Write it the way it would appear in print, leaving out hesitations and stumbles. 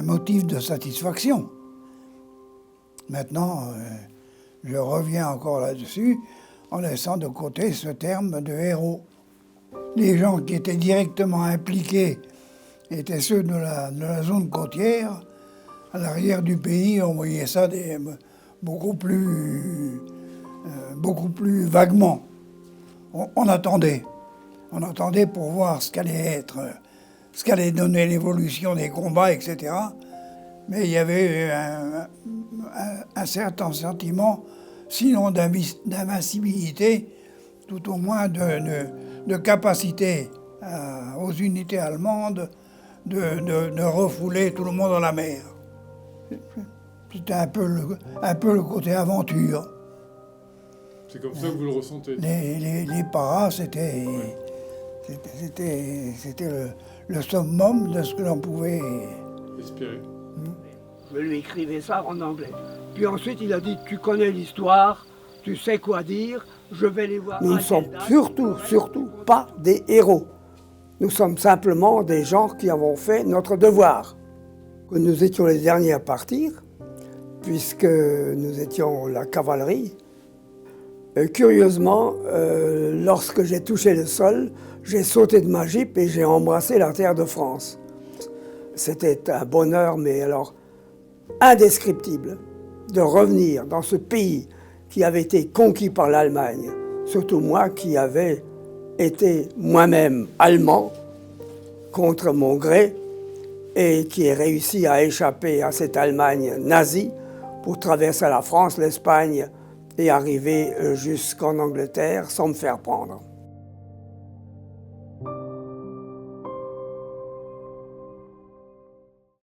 un motif de satisfaction. Maintenant, je reviens encore là-dessus en laissant de côté ce terme de héros. Les gens qui étaient directement impliqués étaient ceux de la zone côtière. À l'arrière du pays, on voyait ça beaucoup plus vaguement. On attendait pour voir ce qu'allait donner l'évolution des combats, etc. Mais il y avait un certain sentiment, sinon d'invincibilité, tout au moins de capacité aux unités allemandes de refouler tout le monde dans la mer. C'était un peu le côté aventure. C'est comme ça que vous le ressentez. Les paras, c'était le summum de ce que l'on pouvait espérer. Je lui écrivais ça en anglais. Puis ensuite, il a dit, tu connais l'histoire, tu sais quoi dire, je vais les voir. Nous ne sommes surtout pas des héros. Nous sommes simplement des gens qui avons fait notre devoir. Nous étions les derniers à partir, puisque nous étions la cavalerie. Curieusement, lorsque j'ai touché le sol, j'ai sauté de ma Jeep et j'ai embrassé la terre de France. C'était un bonheur, mais alors indescriptible, de revenir dans ce pays qui avait été conquis par l'Allemagne, surtout moi qui avais été moi-même allemand contre mon gré et qui ai réussi à échapper à cette Allemagne nazie pour traverser la France, l'Espagne et arriver jusqu'en Angleterre sans me faire prendre.